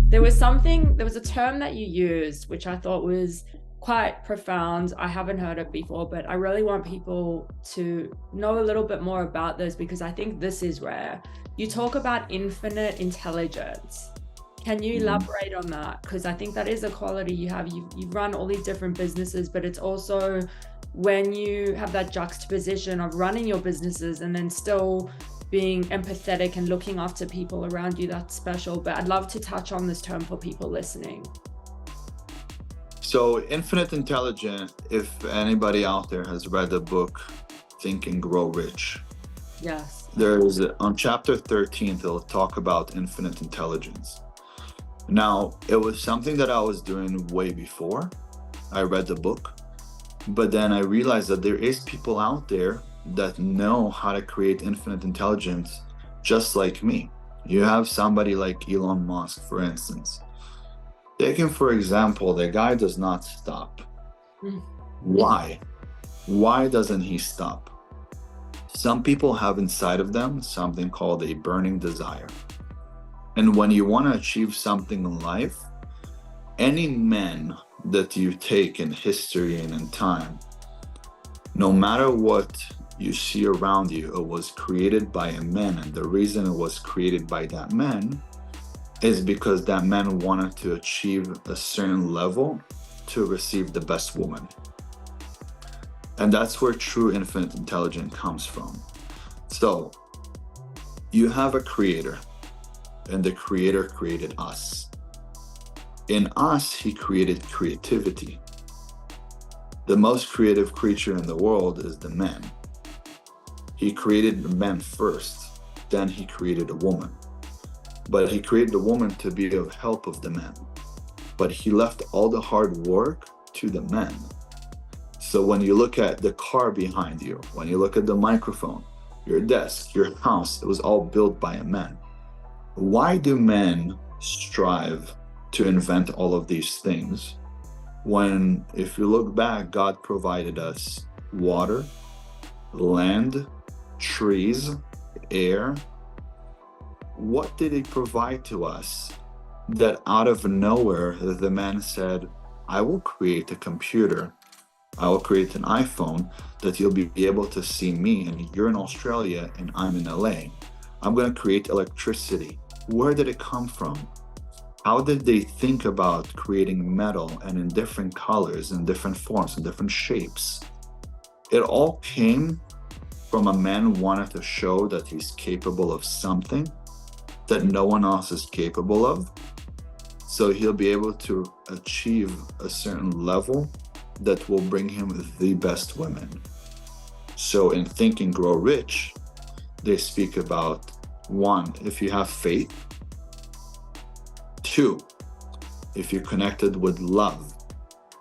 There was a term that you used, which I thought was quite profound. I haven't heard it before, but I really want people to know a little bit more about this because I think this is rare. You talk about infinite intelligence. Can you Mhm. elaborate on that? Because I think that is a quality you have. You run all these different businesses, but it's also when you have that juxtaposition of running your businesses and then still being empathetic and looking after people around you, that's special. But I'd love to touch on this term for people listening. So, infinite intelligence, if anybody out there has read the book Think and Grow Rich, Yes. there's on chapter 13, they'll talk about infinite intelligence. Now, it was something that I was doing way before I read the book, but then I realized that there is people out there that know how to create infinite intelligence just like me. You have somebody like Elon Musk, for instance. Take him, for example, the guy does not stop. Mm. Why? Why doesn't he stop? Some people have inside of them something called a burning desire. And when you want to achieve something in life, any man that you take in history and in time, no matter what you see around you, it was created by a man. And the reason it was created by that man is because that man wanted to achieve a certain level to receive the best woman. And that's where true infinite intelligence comes from. So you have a creator, and the creator created us. In us, he created creativity. The most creative creature in the world is the man. He created the man first, then he created a woman. But he created the woman to be of help of the man. But he left all the hard work to the man. So when you look at the car behind you, when you look at the microphone, your desk, your house, it was all built by a man. Why do men strive to invent all of these things when, if you look back, God provided us water, land, trees, air? What did he provide to us that out of nowhere the man said, I will create a computer, I will create an iPhone that you'll be able to see me, and you're in Australia and I'm in LA. I'm going to create electricity. Where did it come from? How did they think about creating metal and in different colors and different forms and different shapes? It all came from a man wanting to show that he's capable of something that no one else is capable of. So he'll be able to achieve a certain level that will bring him the best women. So in Think and Grow Rich, they speak about one, if you have faith. Two, if you're connected with love.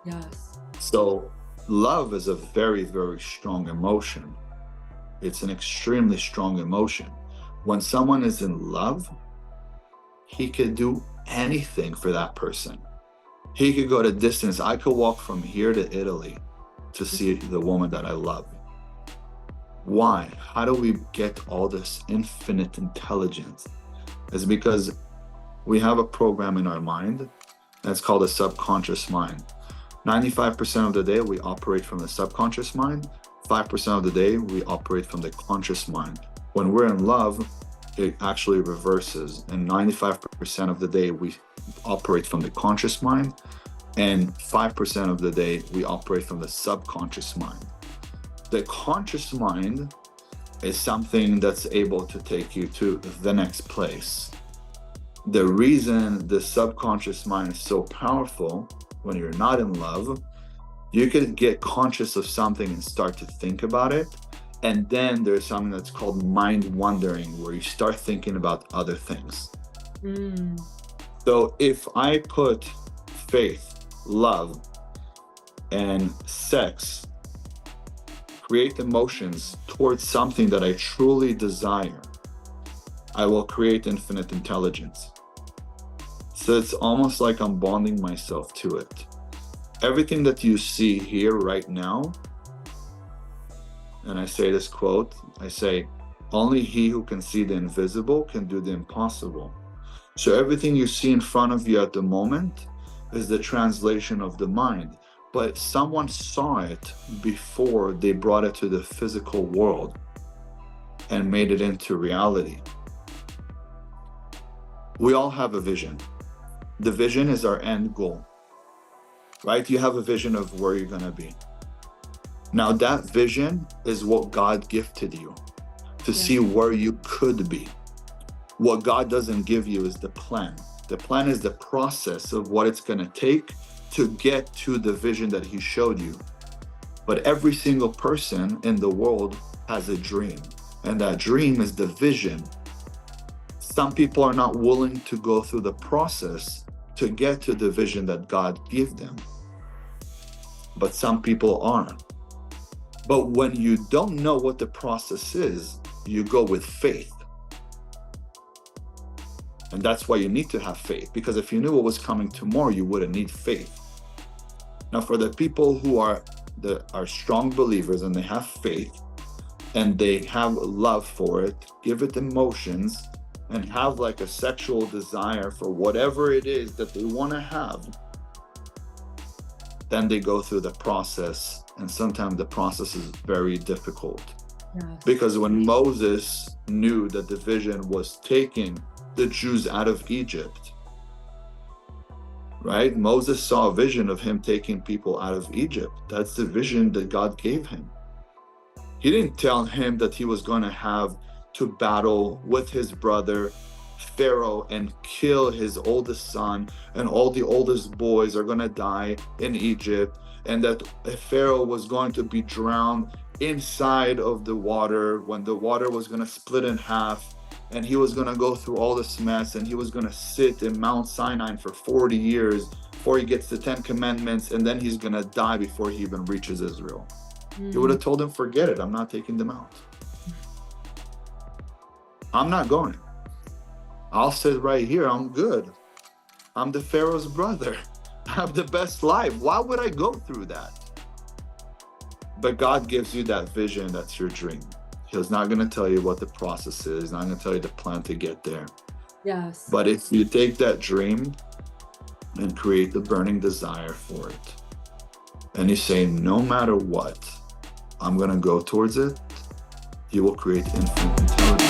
Yes. So love is a very, very strong emotion. It's an extremely strong emotion. When someone is in love, he could do anything for that person. He could go to distance. I could walk from here to Italy to see the woman that I love. Why? How do we get all this infinite intelligence? It's because we have a program in our mind that's called the subconscious mind. 95% of the day, we operate from the subconscious mind. 5% of the day, we operate from the conscious mind. When we're in love, it actually reverses. And 95% of the day, we operate from the conscious mind. And 5% of the day, we operate from the subconscious mind. The conscious mind is something that's able to take you to the next place. The reason the subconscious mind is so powerful when you're not in love, you could get conscious of something and start to think about it. And then there's something that's called mind wandering, where you start thinking about other things. Mm. So if I put faith, love, and sex, create emotions towards something that I truly desire, I will create infinite intelligence. So it's almost like I'm bonding myself to it. Everything that you see here right now, and I say this quote, I say, only he who can see the invisible can do the impossible. So everything you see in front of you at the moment is the translation of the mind. But someone saw it before they brought it to the physical world and made it into reality. We all have a vision. The vision is our end goal, right? You have a vision of where you're going to be. Now, that vision is what God gifted you to see where you could be. What God doesn't give you is the plan. The plan is the process of what it's going to take to get to the vision that He showed you. But every single person in the world has a dream, and that dream is the vision. Some people are not willing to go through the process to get to the vision that God gave them, but some people aren't. But when you don't know what the process is, you go with faith. And that's why you need to have faith, because if you knew what was coming tomorrow, you wouldn't need faith. Now, for the people who are strong believers and they have faith and they have love for it, give it emotions, and have like a sexual desire for whatever it is that they want to have, then they go through the process. And sometimes the process is very difficult. Because when Moses knew that the vision was taking the Jews out of Egypt, right? Moses saw a vision of him taking people out of Egypt. That's the vision that God gave him. He didn't tell him that he was going to have to battle with his brother Pharaoh and kill his oldest son, and all the oldest boys are going to die in Egypt, and that Pharaoh was going to be drowned inside of the water when the water was going to split in half, and he was going to go through all this mess, and he was going to sit in Mount Sinai for 40 years before he gets the 10 commandments, and then he's going to die before he even reaches Israel. He would have told him, forget it, I'm not taking them out. I'm not going. I'll sit right here, I'm good. I'm the Pharaoh's brother. I have the best life. Why would I go through that? But God gives you that vision, that's your dream. He's not going to tell you what the process is, not going to tell you the plan to get there. Yes. But if you take that dream and create the burning desire for it, and you say, no matter what, I'm going to go towards it, you will create infinite intelligence.